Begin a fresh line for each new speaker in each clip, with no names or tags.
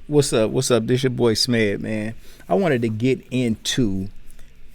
What's up? What's up? This your boy Smed, man. I wanted to get into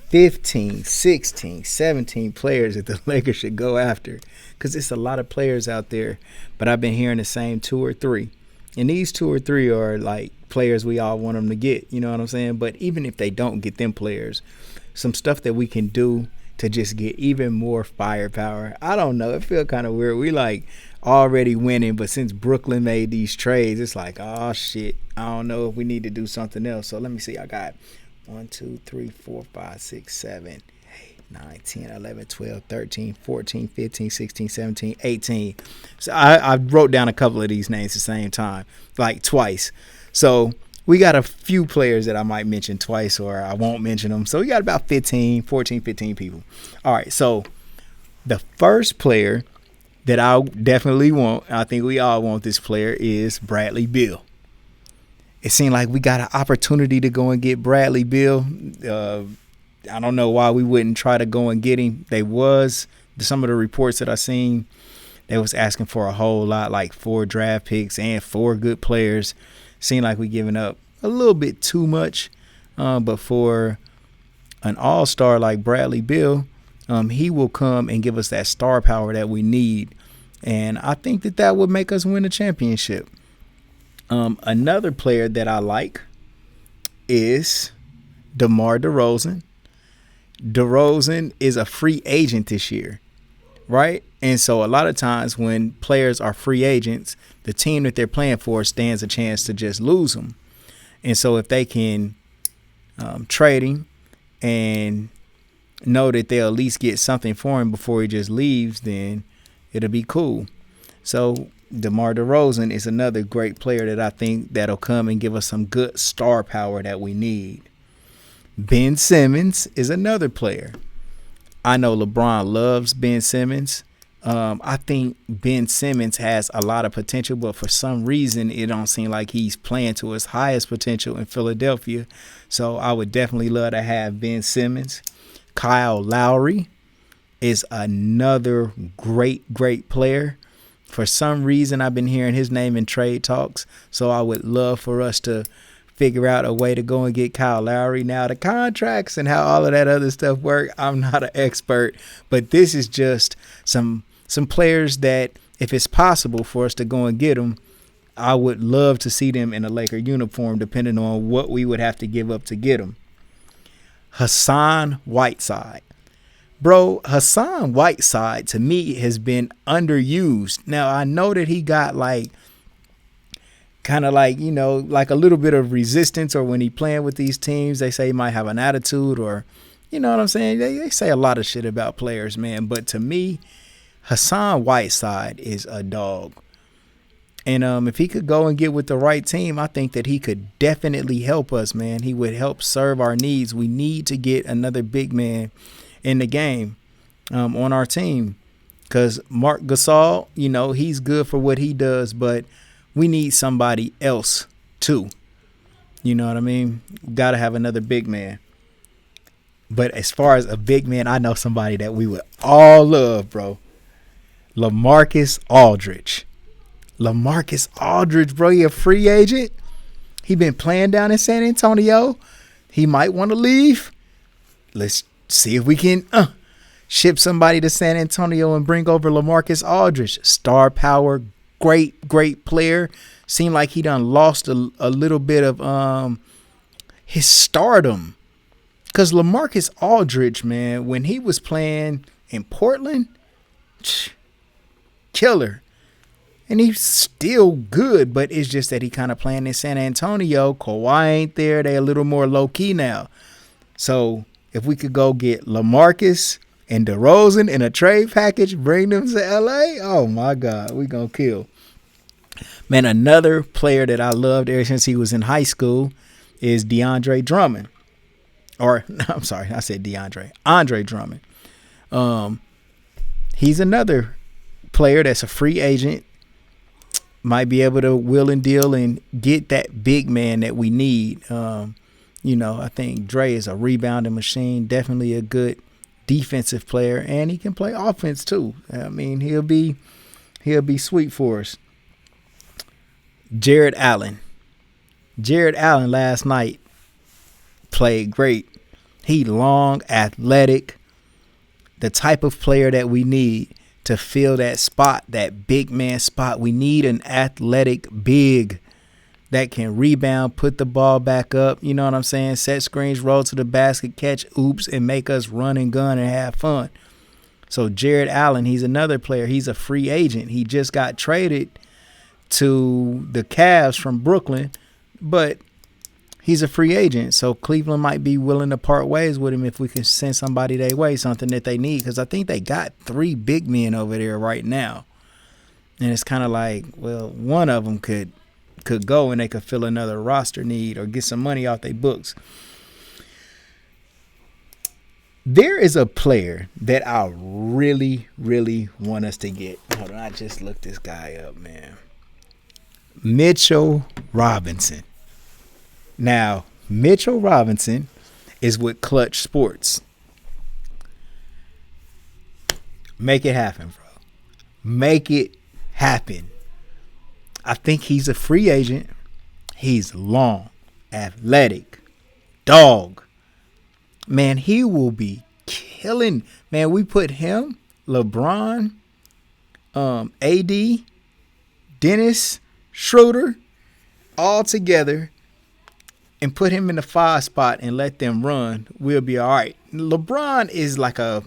15, 16, 17 players that the Lakers should go after because it's a lot of players out there, but I've been hearing the same two or three. And these two or three are like players we all want them to get, you know what I'm saying? But even if they don't get them players, some stuff that we can do to just get even more firepower. I don't know. It feels kind of weird. We like already winning, but since Brooklyn made these trades, it's like, oh shit. I don't know if we need to do something else. So let me see. I got 1, 2, 3, 4, 5, 6, 7, 8, 9, 10, 11, 12, 13, 14, 15, 16, 17, 18. So I wrote down a couple of these names at the same time, like twice. So we got a few players that I might mention twice or I won't mention them. So we got about 15 people. All right, so the first player that I definitely want, I think we all want this player, is Bradley Beal. It seemed like we got an opportunity to go and get Bradley Beal. I don't know why we wouldn't try to go and get him. Some of the reports that I seen, they was asking for a whole lot, like 4 draft picks and 4 good players. Seemed like we giving up a little bit too much. But for an all-star like Bradley Beal, he will come and give us that star power that we need. And I think that would make us win a championship. Another player that I like is DeMar DeRozan. DeRozan is a free agent this year, right? And so a lot of times when players are free agents, the team that they're playing for stands a chance to just lose them. And so if they can trade him and know that they'll at least get something for him before he just leaves, then it'll be cool. So DeMar DeRozan is another great player that I think that'll come and give us some good star power that we need. Ben Simmons is another player. I know LeBron loves Ben Simmons. I think Ben Simmons has a lot of potential, but for some reason it don't seem like he's playing to his highest potential in Philadelphia. So I would definitely love to have Ben Simmons. Kyle Lowry is another great player. For some reason, I've been hearing his name in trade talks, so I would love for us to figure out a way to go and get Kyle Lowry. Now, the contracts and how all of that other stuff work, I'm not an expert, but this is just some players that, if it's possible for us to go and get them, I would love to see them in a Laker uniform, depending on what we would have to give up to get them. Hassan Whiteside. Bro, Hassan Whiteside, to me, has been underused. Now, I know that he got kind of like a little bit of resistance, or when he playing with these teams, they say he might have an attitude, or, you know what I'm saying? They say a lot of shit about players, man. But to me, Hassan Whiteside is a dog. And if he could go and get with the right team, I think that he could definitely help us, man. He would help serve our needs. We need to get another big man in the game on our team, because Marc Gasol, he's good for what he does, but we need somebody else too. You know what I mean? Got to have another big man. But as far as a big man, I know somebody that we would all love, bro. LaMarcus Aldridge. LaMarcus Aldridge, bro, he a free agent. He been playing down in San Antonio. He might want to leave. Let's see if we can ship somebody to San Antonio and bring over LaMarcus Aldridge. Star power, great player. Seemed like he done lost a little bit of his stardom. Because LaMarcus Aldridge, man, when he was playing in Portland, killer. And he's still good, but it's just that he kind of playing in San Antonio. Kawhi ain't there. They a little more low-key now. So if we could go get LaMarcus and DeRozan in a trade package, bring them to L.A., oh, my God, we going to kill. Man, another player that I loved ever since he was in high school is DeAndre Drummond. Or, I'm sorry, I said DeAndre. Andre Drummond. He's another player that's a free agent. Might be able to wheel and deal and get that big man that we need. I think Dre is a rebounding machine. Definitely a good defensive player, and he can play offense too. I mean, he'll be sweet for us. Jared Allen. Jared Allen last night played great. He long, athletic, the type of player that we need to fill that spot, that big man spot. We need an athletic big that can rebound, put the ball back up, you know what I'm saying? Set screens, roll to the basket, catch oops, and make us run and gun and have fun. So Jared Allen, he's another player. He's a free agent. He just got traded to the Cavs from Brooklyn, but he's a free agent. So Cleveland might be willing to part ways with him if we can send somebody their way, something that they need, because I think they got 3 big men over there right now. And it's kind of like, well, one of them could go and they could fill another roster need or get some money off their books. There is a player that I really, really want us to get. Hold on, I just looked this guy up, man. Mitchell Robinson. Now, Mitchell Robinson is with Clutch Sports. Make it happen, bro. Make it happen. I think he's a free agent. He's long, athletic, dog. Man, he will be killing. Man, we put him, LeBron, AD, Dennis, Schroeder, all together and put him in the 5 spot and let them run. We'll be all right. LeBron is like a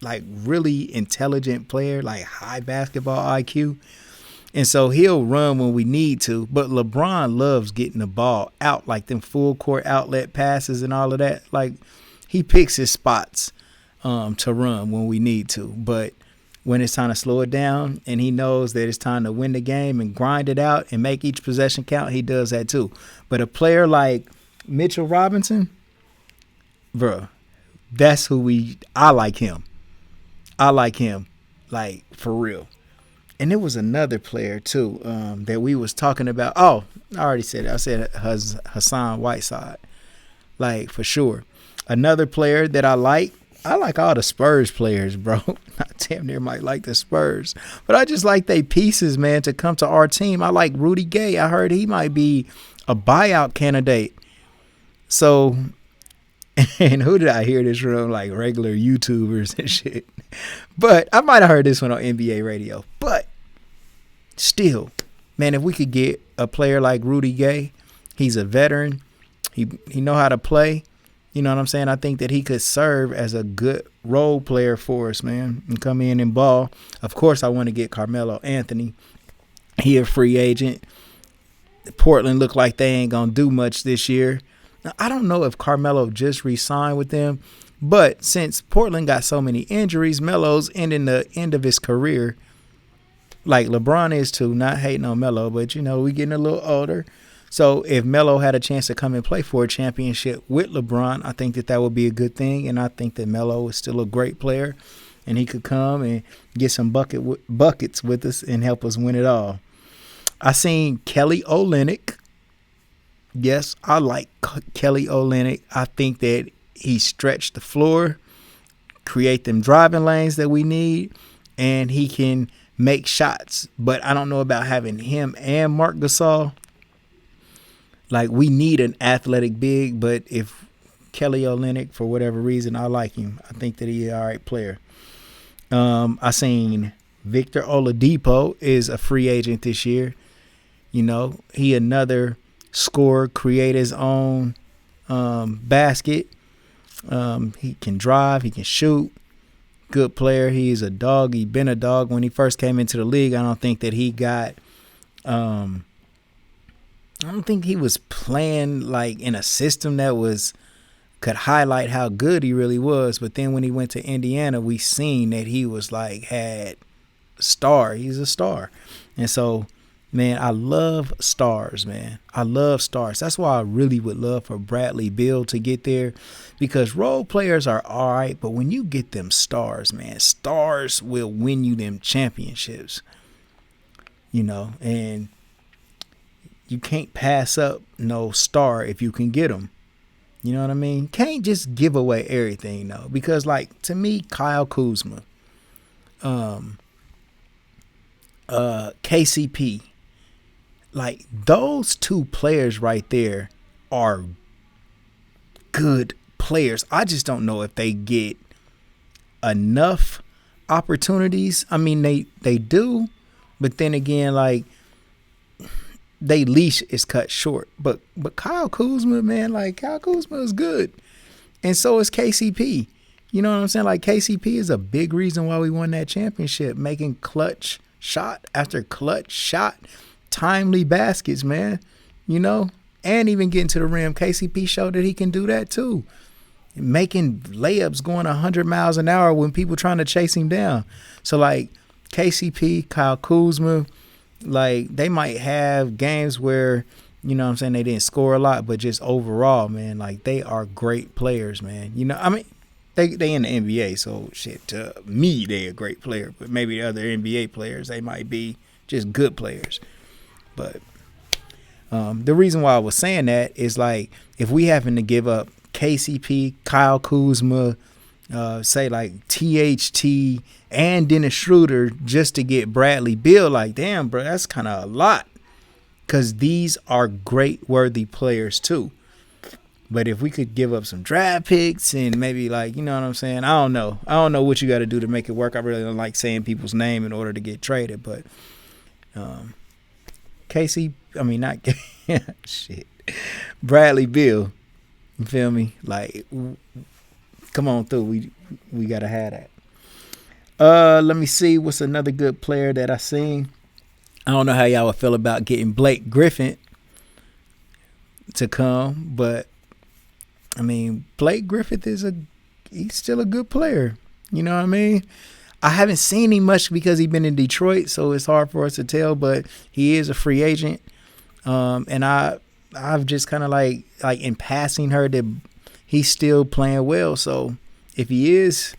really intelligent player, like high basketball IQ. And so he'll run when we need to, but LeBron loves getting the ball out, like them full court outlet passes and all of that. Like, he picks his spots to run when we need to. But when it's time to slow it down and he knows that it's time to win the game and grind it out and make each possession count, he does that too. But a player like Mitchell Robinson, bro, that's who I like him. I like him, like, for real. And there was another player, too, that we was talking about. Oh, I already said it. I said Hassan Whiteside, like, for sure. Another player that I like all the Spurs players, bro. I damn near might like the Spurs. But I just like they pieces, man, to come to our team. I like Rudy Gay. I heard he might be a buyout candidate. So, and who did I hear this from? Like regular YouTubers and shit. But I might have heard this one on NBA radio. But still, man, if we could get a player like Rudy Gay, he's a veteran. He know how to play. You know what I'm saying? I think that he could serve as a good role player for us, man, and come in and ball. Of course, I want to get Carmelo Anthony. He a free agent. Portland look like they ain't going to do much this year. Now, I don't know if Carmelo just re-signed with them, but since Portland got so many injuries, Melo's ending the end of his career. Like LeBron is too, not hating on Melo, but, you know, we getting a little older. So if Melo had a chance to come and play for a championship with LeBron, I think that would be a good thing. And I think that Melo is still a great player, and he could come and get some buckets with us and help us win it all. I seen Kelly Olynyk. Yes, I like Kelly Olynyk. I think that he stretched the floor, create them driving lanes that we need, and he can make shots. But I don't know about having him and Marc Gasol. Like, we need an athletic big, but if Kelly Olynyk, for whatever reason, I like him. I think that he's an all right player. I seen Victor Oladipo is a free agent this year. You know, he another scorer, create his own basket. He can drive, he can shoot. Good player. He's a dog. He been a dog when he first came into the league. I don't think that he got I don't think he was playing like in a system that could highlight how good he really was. But then when he went to Indiana, we seen that he was like had star. He's a star. And so, man, I love stars, man. I love stars. That's why I really would love for Bradley Beal to get there, because role players are all right. But when you get them stars, man, stars will win you them championships, you know, and you can't pass up no star if you can get them. You know what I mean? Can't just give away everything, though. Because, like, to me, Kyle Kuzma, KCP, like those two players right there are good players. I just don't know if they get enough opportunities. I mean, they do, but then again, like, they leash is cut short. But Kyle Kuzma, man, like, Kyle Kuzma is good, and so is KCP. You know what I'm saying? Like, KCP is a big reason why we won that championship, making clutch shot after clutch shot, timely baskets, man. You know, and even getting to the rim. KCP showed that he can do that too. Making layups going 100 miles an hour when people trying to chase him down. So, like, KCP, Kyle Kuzma, like, they might have games where, you know what I'm saying, they didn't score a lot, but just overall, man, like, they are great players, man. You know, I mean, they in the NBA, so shit, to me, they a great player. But maybe the other NBA players, they might be just good players. But the reason why I was saying that is, like, if we happen to give up KCP, Kyle Kuzma, say like THT and Dennis Schroeder just to get Bradley Beal, like, damn, bro, that's kind of a lot, because these are great worthy players too. But if we could give up some draft picks and maybe, like, you know what I'm saying, I don't know what you got to do to make it work. I really don't like saying people's name in order to get traded, but Bradley Beal, you feel me? Like, come on through. We gotta have that. Let me see what's another good player that I seen. I don't know how y'all would feel about getting Blake Griffin to come, but I mean, Blake Griffin he's still a good player. You know what I mean? I haven't seen him much because he's been in Detroit, so it's hard for us to tell, but he is a free agent. And I've just kind of like in passing heard that he's still playing well. So if he is,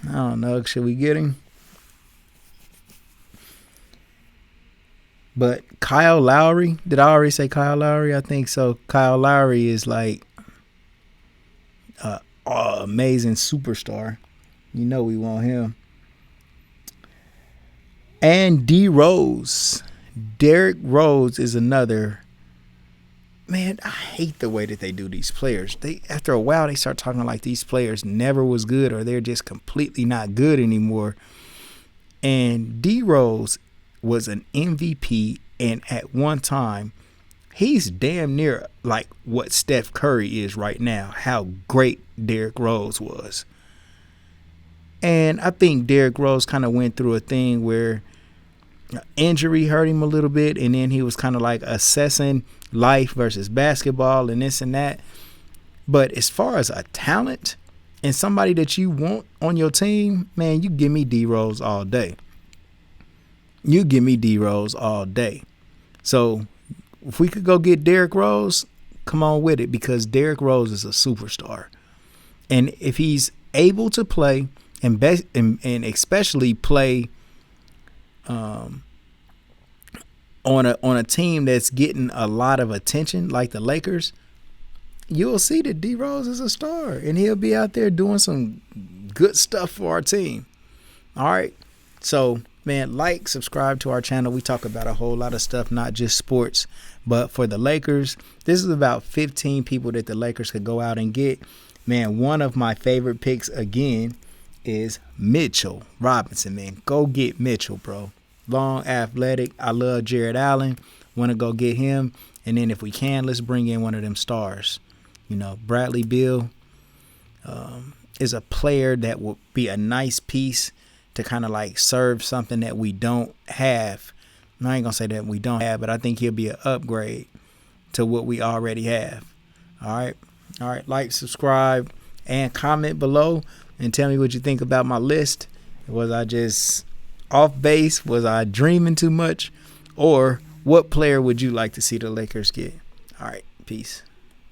I don't know, should we get him? But Kyle Lowry, did I already say Kyle Lowry? I think so. Kyle Lowry is like an amazing superstar. You know we want him. And D.Rose. Derrick Rose is another. Man, I hate the way that they do these players. After a while, they start talking like these players never was good or they're just completely not good anymore. And D.Rose was an MVP, and at one time, he's damn near like what Steph Curry is right now, how great Derrick Rose was. And I think Derrick Rose kind of went through a thing where injury hurt him a little bit, and then he was kind of like assessing life versus basketball and this and that. But as far as a talent and somebody that you want on your team, man, you give me D-Rose all day. You give me D-Rose all day. So if we could go get Derrick Rose, come on with it, because Derrick Rose is a superstar. And if he's able to play and especially play on a team that's getting a lot of attention like the Lakers, you'll see that D-Rose is a star, and he'll be out there doing some good stuff for our team. All right. So, man, like, subscribe to our channel. We talk about a whole lot of stuff, not just sports. But for the Lakers, this is about 15 people that the Lakers could go out and get. Man, one of my favorite picks, again, is Mitchell Robinson, man. Go get Mitchell, bro. Long, athletic. I love Jared Allen. Want to go get him. And then if we can, let's bring in one of them stars. You know, Bradley Beal is a player that will be a nice piece to kind of like serve something that we don't have. I ain't going to say that we don't have, but I think he'll be an upgrade to what we already have. All right. All right. Like, subscribe, and comment below and tell me what you think about my list. Was I just off base? Was I dreaming too much? Or what player would you like to see the Lakers get? All right. Peace.